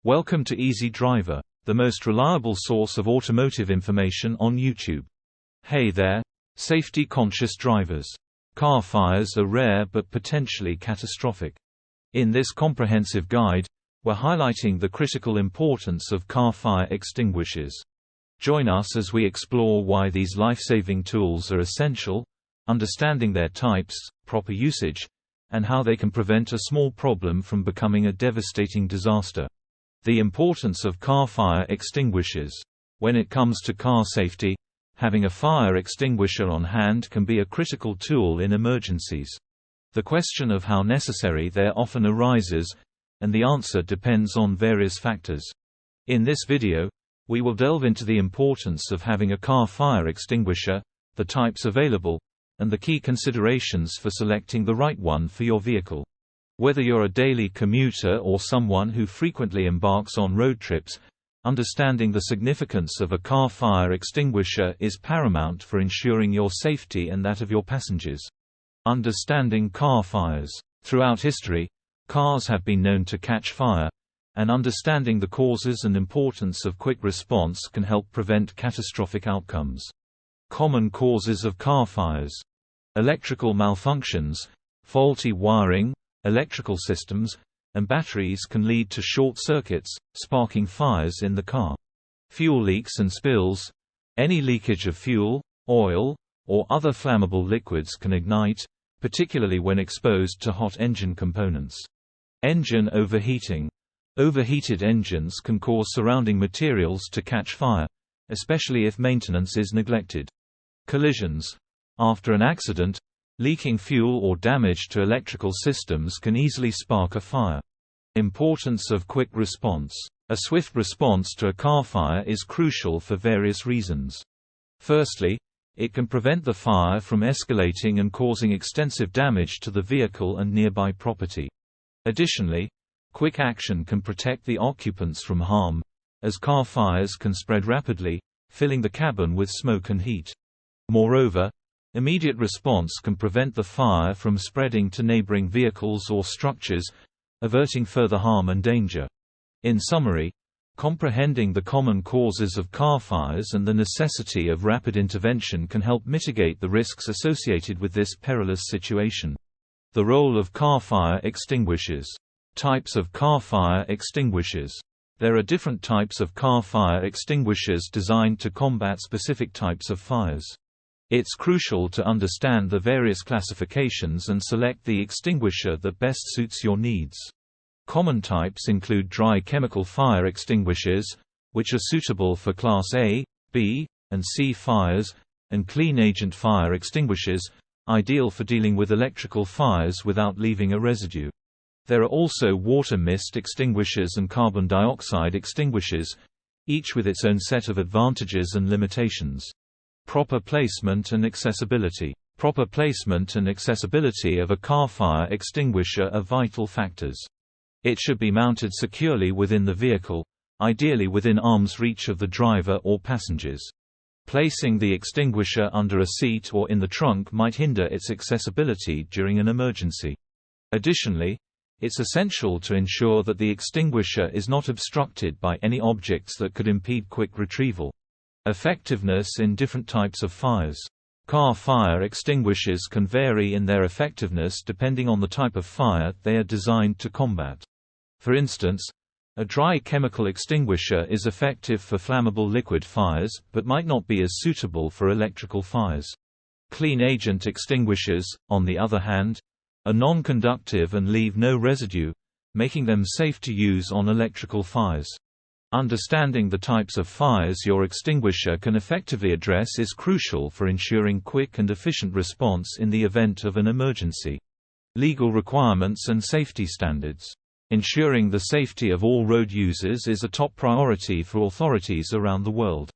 Welcome to Easy Driver, the most reliable source of automotive information on YouTube. Hey there, safety-conscious drivers. Car fires are rare but potentially catastrophic. In this comprehensive guide, we're highlighting the critical importance of car fire extinguishers. Join us as we explore why these life-saving tools are essential, understanding their types, proper usage, and how they can prevent a small problem from becoming a devastating disaster. The importance of car fire extinguishers. When it comes to car safety, having a fire extinguisher on hand can be a critical tool in emergencies. The question of how necessary they are often arises, and the answer depends on various factors. In this video, we will delve into the importance of having a car fire extinguisher, the types available, and the key considerations for selecting the right one for your vehicle. Whether you're a daily commuter or someone who frequently embarks on road trips, understanding the significance of a car fire extinguisher is paramount for ensuring your safety and that of your passengers. Understanding car fires. Throughout history, cars have been known to catch fire, and understanding the causes and importance of quick response can help prevent catastrophic outcomes. Common causes of car fires. Electrical malfunctions, faulty wiring, electrical systems, and batteries can lead to short circuits, sparking fires in the car. Fuel leaks and spills. Any leakage of fuel, oil, or other flammable liquids can ignite, particularly when exposed to hot engine components. Engine overheating. Overheated engines can cause surrounding materials to catch fire, especially if maintenance is neglected. Collisions. After an accident, leaking fuel or damage to electrical systems can easily spark a fire. Importance of quick response. A swift response to a car fire is crucial for various reasons. Firstly, it can prevent the fire from escalating and causing extensive damage to the vehicle and nearby property. Additionally, quick action can protect the occupants from harm, as car fires can spread rapidly, filling the cabin with smoke and heat. Moreover, immediate response can prevent the fire from spreading to neighboring vehicles or structures, averting further harm and danger. In summary, comprehending the common causes of car fires and the necessity of rapid intervention can help mitigate the risks associated with this perilous situation. The role of car fire extinguishers. Types of car fire extinguishers. There are different types of car fire extinguishers designed to combat specific types of fires. It's crucial to understand the various classifications and select the extinguisher that best suits your needs. Common types include dry chemical fire extinguishers, which are suitable for Class A, B, and C fires, and clean agent fire extinguishers, ideal for dealing with electrical fires without leaving a residue. There are also water mist extinguishers and carbon dioxide extinguishers, each with its own set of advantages and limitations. Proper placement and accessibility. Proper placement and accessibility of a car fire extinguisher are vital factors. It should be mounted securely within the vehicle, ideally within arm's reach of the driver or passengers. Placing the extinguisher under a seat or in the trunk might hinder its accessibility during an emergency. Additionally, it's essential to ensure that the extinguisher is not obstructed by any objects that could impede quick retrieval. Effectiveness in different types of fires. Car fire extinguishers can vary in their effectiveness depending on the type of fire they are designed to combat. For instance, a dry chemical extinguisher is effective for flammable liquid fires, but might not be as suitable for electrical fires. Clean agent extinguishers, on the other hand, are non-conductive and leave no residue, making them safe to use on electrical fires. Understanding the types of fires your extinguisher can effectively address is crucial for ensuring quick and efficient response in the event of an emergency. Legal requirements and safety standards. Ensuring the safety of all road users is a top priority for authorities around the world.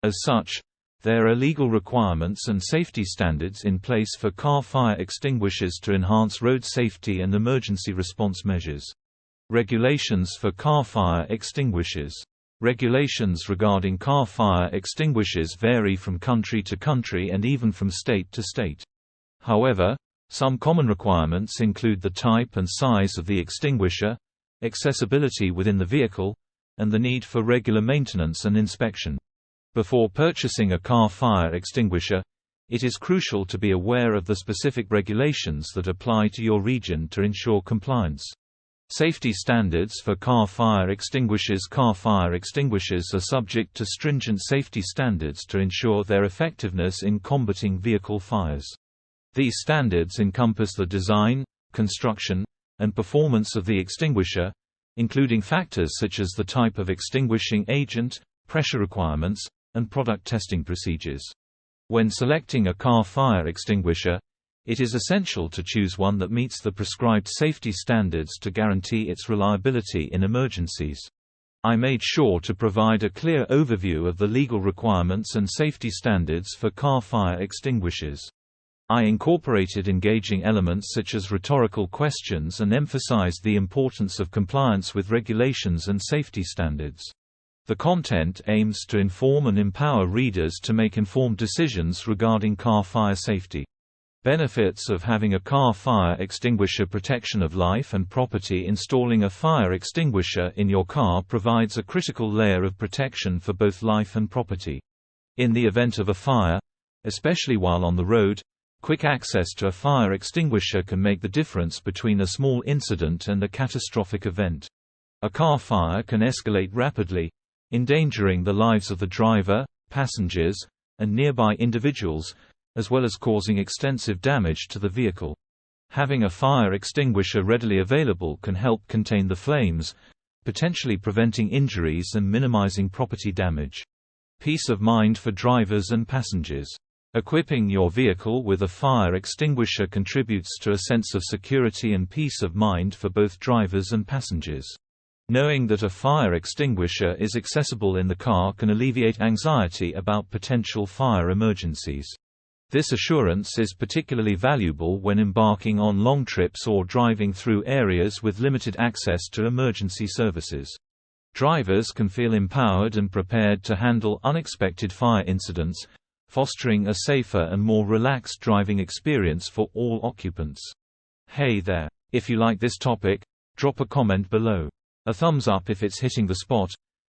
As such, there are legal requirements and safety standards in place for car fire extinguishers to enhance road safety and emergency response measures. Regulations for car fire extinguishers. Regulations regarding car fire extinguishers vary from country to country and even from state to state. However, some common requirements include the type and size of the extinguisher, accessibility within the vehicle, and the need for regular maintenance and inspection. Before purchasing a car fire extinguisher, it is crucial to be aware of the specific regulations that apply to your region to ensure compliance. Safety standards for car fire extinguishers. Car fire extinguishers are subject to stringent safety standards to ensure their effectiveness in combating vehicle fires. These standards encompass the design, construction, and performance of the extinguisher, including factors such as the type of extinguishing agent, pressure requirements, and product testing procedures. When selecting a car fire extinguisher, it is essential to choose one that meets the prescribed safety standards to guarantee its reliability in emergencies. I made sure to provide a clear overview of the legal requirements and safety standards for car fire extinguishers. I incorporated engaging elements such as rhetorical questions and emphasized the importance of compliance with regulations and safety standards. The content aims to inform and empower readers to make informed decisions regarding car fire safety. Benefits of having a car fire extinguisher: protection of life and property. Installing a fire extinguisher in your car provides a critical layer of protection for both life and property. In the event of a fire, especially while on the road, quick access to a fire extinguisher can make the difference between a small incident and a catastrophic event. A car fire can escalate rapidly, endangering the lives of the driver, passengers, and nearby individuals, as well as causing extensive damage to the vehicle. Having a fire extinguisher readily available can help contain the flames, potentially preventing injuries and minimizing property damage. Peace of mind for drivers and passengers. Equipping your vehicle with a fire extinguisher contributes to a sense of security and peace of mind for both drivers and passengers. Knowing that a fire extinguisher is accessible in the car can alleviate anxiety about potential fire emergencies. This assurance is particularly valuable when embarking on long trips or driving through areas with limited access to emergency services. Drivers can feel empowered and prepared to handle unexpected fire incidents, fostering a safer and more relaxed driving experience for all occupants. Hey there! If you like this topic, drop a comment below. A thumbs up if it's hitting the spot,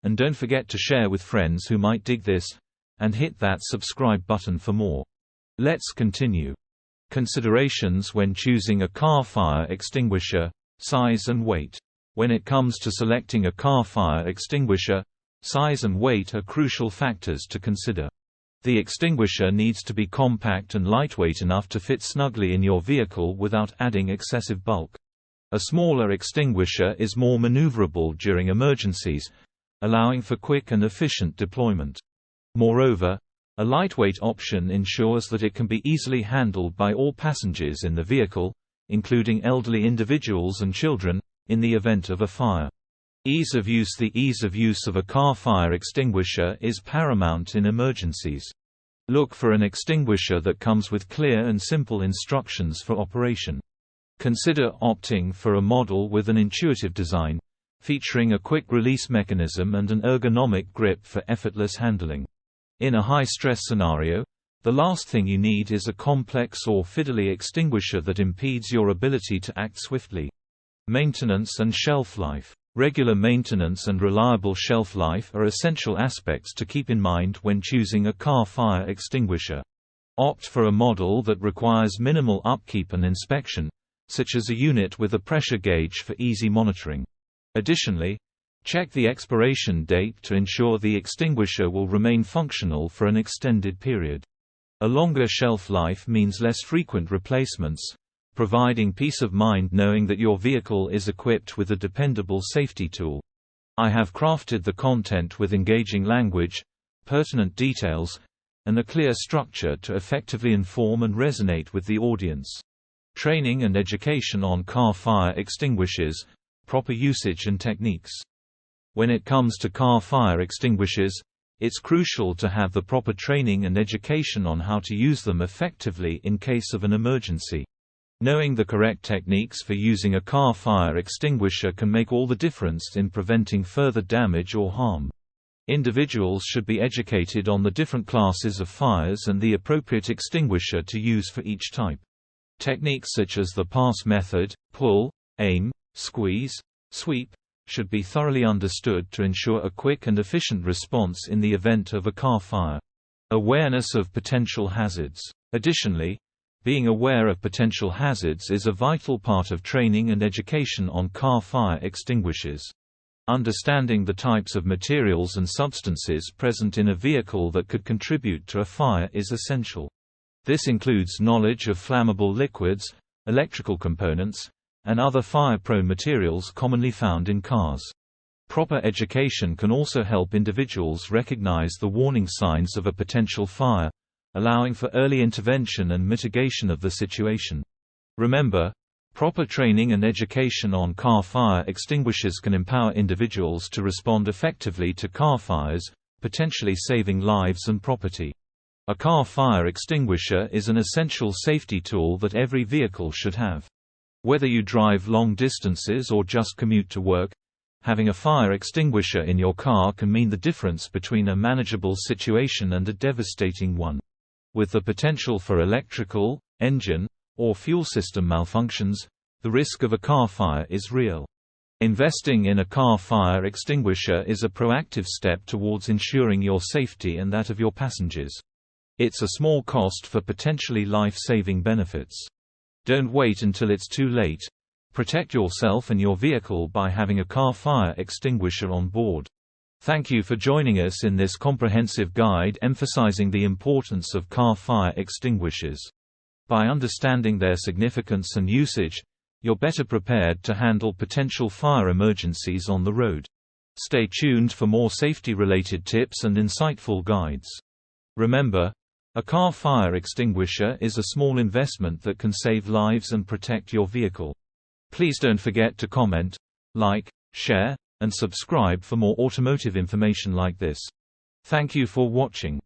and don't forget to share with friends who might dig this, and hit that subscribe button for more. Let's continue. Considerations when choosing a car fire extinguisher: size and weight. When it comes to selecting a car fire extinguisher, size and weight are crucial factors to consider. The extinguisher needs to be compact and lightweight enough to fit snugly in your vehicle without adding excessive bulk. A smaller extinguisher is more maneuverable during emergencies, allowing for quick and efficient deployment. Moreover, a lightweight option ensures that it can be easily handled by all passengers in the vehicle, including elderly individuals and children, in the event of a fire. Ease of use. The ease of use of a car fire extinguisher is paramount in emergencies. Look for an extinguisher that comes with clear and simple instructions for operation. Consider opting for a model with an intuitive design, featuring a quick release mechanism and an ergonomic grip for effortless handling. In a high-stress scenario, the last thing you need is a complex or fiddly extinguisher that impedes your ability to act swiftly. Maintenance and shelf life. Regular maintenance and reliable shelf life are essential aspects to keep in mind when choosing a car fire extinguisher. Opt for a model that requires minimal upkeep and inspection, such as a unit with a pressure gauge for easy monitoring. Additionally, check the expiration date to ensure the extinguisher will remain functional for an extended period. A longer shelf life means less frequent replacements, providing peace of mind knowing that your vehicle is equipped with a dependable safety tool. I have crafted the content with engaging language, pertinent details, and a clear structure to effectively inform and resonate with the audience. Training and education on car fire extinguishers, proper usage and techniques. When it comes to car fire extinguishers, it's crucial to have the proper training and education on how to use them effectively in case of an emergency. Knowing the correct techniques for using a car fire extinguisher can make all the difference in preventing further damage or harm. Individuals should be educated on the different classes of fires and the appropriate extinguisher to use for each type. Techniques such as the pass method, pull, aim, squeeze, sweep, should be thoroughly understood to ensure a quick and efficient response in the event of a car fire. Awareness of potential hazards. Additionally, being aware of potential hazards is a vital part of training and education on car fire extinguishers. Understanding the types of materials and substances present in a vehicle that could contribute to a fire is essential. This includes knowledge of flammable liquids, electrical components, and other fire-prone materials commonly found in cars. Proper education can also help individuals recognize the warning signs of a potential fire, allowing for early intervention and mitigation of the situation. Remember, proper training and education on car fire extinguishers can empower individuals to respond effectively to car fires, potentially saving lives and property. A car fire extinguisher is an essential safety tool that every vehicle should have. Whether you drive long distances or just commute to work, having a fire extinguisher in your car can mean the difference between a manageable situation and a devastating one. With the potential for electrical, engine, or fuel system malfunctions, the risk of a car fire is real. Investing in a car fire extinguisher is a proactive step towards ensuring your safety and that of your passengers. It's a small cost for potentially life-saving benefits. Don't wait until it's too late. Protect yourself and your vehicle by having a car fire extinguisher on board. Thank you for joining us in this comprehensive guide emphasizing the importance of car fire extinguishers. By understanding their significance and usage, you're better prepared to handle potential fire emergencies on the road. Stay tuned for more safety-related tips and insightful guides. Remember, a car fire extinguisher is a small investment that can save lives and protect your vehicle. Please don't forget to comment, like, share, and subscribe for more automotive information like this. Thank you for watching.